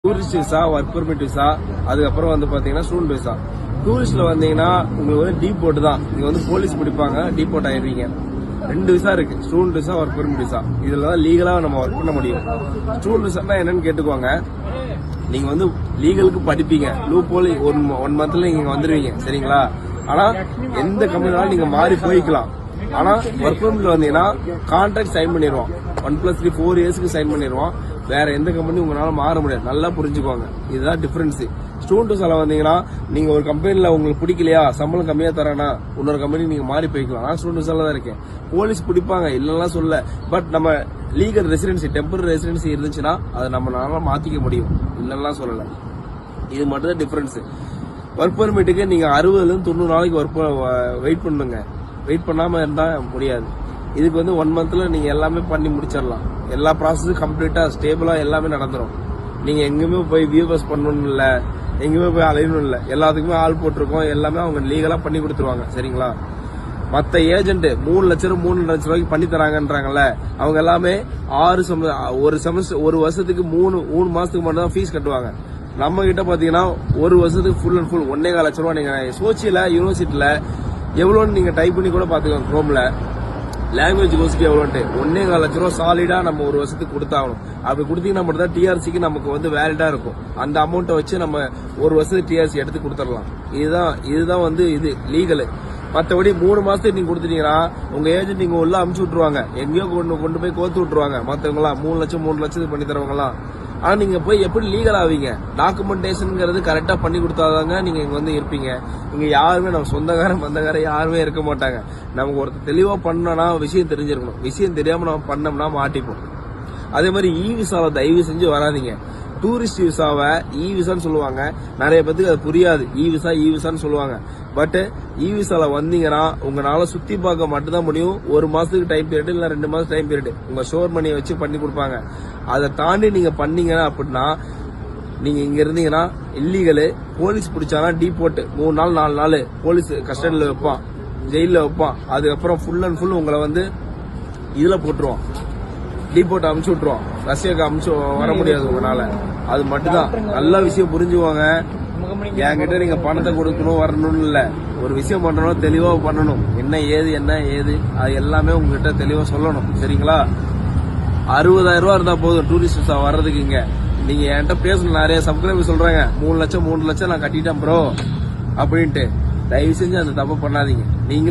Tourist visa, work permit visa, அதுக்கப்புறம் வந்து பாத்தீங்கன்னா ஸ்டூடெண்ட் விசா. டூரிஸ்ட்ல வந்தீங்கன்னா உங்களுக்கு வந்து டீபோர்ட் தான். நீங்க வந்து போலீஸ் பிடிப்பாங்க, டீபோர்ட் ஆயிருவீங்க. 2 விசா இருக்கு, student visa, work permit visa. இதுல தான் லீகலா நம்ம ஒர்க் பண்ண முடியும். ஸ்டூடெண்ட் விசா என்னன்னு கேட்டுக்கோங்க. நீங்க வந்து லீகலுக்கு படிப்பீங்க, லூப் ஹோல் 1 மந்த்ல நீங்க வந்துருவீங்க, சரிங்களா? ஆனா எந்த கம்பெனினாலும் நீங்க மாறி போய்க்கலாம். ஆனா ஒர்க் பெர்மிட்ல வந்தீங்கன்னா கான்ட்ராக்ட் சைன் பண்ணிடுவோம். 1+3 4 இயர்ஸ்க்கு சைன் பண்ணிடுவோம். வேற எந்த கம்பெனி உங்களால மாற முடியாது. நல்லா புரிஞ்சுக்கோங்க, இதுதான் டிஃபரன்ஸ். ஸ்டூடெண்ட் விசால வந்தீங்கன்னா நீங்க ஒரு கம்பெனில உங்களுக்கு பிடிக்கலையா, சம்பளம் கம்மியா தரானா, இன்னொரு கம்பெனி நீங்க மாறி போய்க்கலாம். நான் ஸ்டூடெண்ட் விசால தான் இருக்கேன். போலீஸ் பிடிப்பாங்க, இல்லைன்னா சொல்ல. பட் நம்ம லீகல் ரெசிடென்சி, டெம்பரரி ரெசிடென்சி இருந்துச்சுன்னா அதை நம்மளால மாத்திக்க முடியும், இல்லைன்னா சொல்லல. இது மட்டும் தான் டிஃபரன்ஸ். ஒர்க் பெர்மிட்டுக்கு நீங்க 60 90 நாளைக்கு வெயிட் பண்ணுங்க. வெயிட் பண்ணாம இருந்தா முடியாது. இதுக்கு வந்து 1 மந்த்ல நீங்க எல்லாமே பண்ணி முடிச்சிடலாம். எல்லா ப்ராசஸும் கம்ப்ளீட்டா ஸ்டேபிளா எல்லாமே நடந்துரும். நீங்க எங்குமே போய் வியூவர்ஸ் பண்ணணும் இல்ல, எங்குமே போய் அலையணும் இல்ல. எல்லாத்துக்குமே ஆள் போட்டிருக்கோம், எல்லாமே அவங்க லீகலா பண்ணி கொடுத்துருவாங்க, சரிங்களா? மத்த ஏஜென்ட் 3 லட்சம் 3 லட்சம் ரூபாய்க்கு பண்ணி தராங்கன்றாங்கல்ல, அவங்க எல்லாமே ஒரு செமஸ்டர், ஒரு வருஷத்துக்கு 3 மாசத்துக்கு மட்டும் தான் ஃபீஸ் கட்டுவாங்க. நம்ம கிட்ட பாத்தீங்கன்னா ஒரு வருஷத்துக்கு ஃபுல் அண்ட் ஃபுல் 1.25 லட்சம் ரூபாய். நீங்க சோச்சியில யூனிவர்சிட்டியில எவ்வளோன்னு நீங்க டைப் பண்ணி கூட பாத்துக்கோங்க. குரோம்ல லாங்குவேஜ் கோர்ஸ்க்கு எவ்வளோன்ட்டு 1.25 லட்சம் ரூபாய் சாலிடா நம்ம ஒரு வருஷத்துக்கு கொடுத்தாகணும். அப்படி கொடுத்தீங்கன்னா மட்டும் தான் டிஆர்சிக்கு நமக்கு வந்து வேலிடா இருக்கும். அந்த அமௌண்ட்டை வச்சு நம்ம ஒரு வருஷத்துக்கு டிஆர்சி எடுத்து கொடுத்துடலாம். இதுதான் வந்து இது லீகல். மற்றபடி 3 மாசத்துக்கு நீங்க கொடுத்துட்டீங்கன்னா உங்க ஏஜென்ட் நீங்க உள்ள அமுச்சு விட்டுருவாங்க, எங்கேயோ கொண்டு போய் கோத்து விட்டுருவாங்க. மற்றவங்களாம் 3 லட்சத்துக்கு பண்ணி தரவங்களாம். ஆனா நீங்க போய் எப்படி லீகல் ஆவீங்க? டாக்குமெண்டேஷன்ங்கிறது கரெக்டா பண்ணி கொடுத்தாதாங்க நீங்க இங்க வந்து இருப்பீங்க. இங்க யாருமே நம்ம சொந்தக்காரன் யாருமே இருக்க மாட்டாங்க. நமக்கு ஒருத்தர் தெளிவா பண்ணனா விஷயம் தெரிஞ்சிருக்கணும். விஷயம் தெரியாம நம்ம பண்ணோம்னா மாட்டிப்போம். அதே மாதிரி இ விசாவை தயவு செஞ்சு வராதிங்க. டூரிஸ்ட் விசாவை இ விசான்னு சொல்லுவாங்க. நிறைய பேருக்கு அது புரியாது. இ விசான்னு சொல்லுவாங்க. பட் இ விசால வந்தீங்கன்னா உங்களால சுத்தி பார்க்க மட்டும்தான் முடியும். 1 மாசத்துக்கு டைம் பீரியட் இல்ல 2 மாசம் டைம் பீரியட் உங்க ஷோர் மணியை வச்சு பண்ணி கொடுப்பாங்க. அதை தாண்டி நீங்க பண்ணீங்கன்னா அப்படின்னா நீங்க இங்க இருந்தீங்கன்னா இல்லீகல். போலீஸ் பிடிச்சானா டீபோர்ட் 3 நாள் 4 நாள் போலீஸ் கஸ்டடியில வைப்பான், ஜெயில வைப்பான். அதுக்கப்புறம் ஃபுல் அண்ட் ஃபுல் உங்களை வந்து இதுல போட்டுருவான், டீபோர்ட் அமுச்சு விட்டுருவான். ரஷ்யாவுக்கு அமுச்சு வர முடியாது உங்களால. அது மட்டும்தான். நல்ல விஷயம் புரிஞ்சுவாங்க. என்கிட்ட நீங்க பணத்தை கொடுக்கணும் வரணும்னு இல்ல. ஒரு விஷயம் பண்ணணும், தெளிவா பண்ணணும். என்ன ஏது அது எல்லாமே உங்ககிட்ட தெளிவா சொல்லணும், சரிங்களா? 60,000 ரூபாய் இருந்தா போதும் டூரிஸ்ட் விசா வர்றதுக்கு. இங்க நீங்க என்கிட்ட பேசணும். நிறைய சப்ஸ்கிரைபர் சொல்றாங்க 3 லட்சம் நான் கட்டிட்டேன் ப்ரோ அப்படின்ட்டு. தயவு செஞ்சு அந்த தப்பு பண்ணாதீங்க. நீங்களே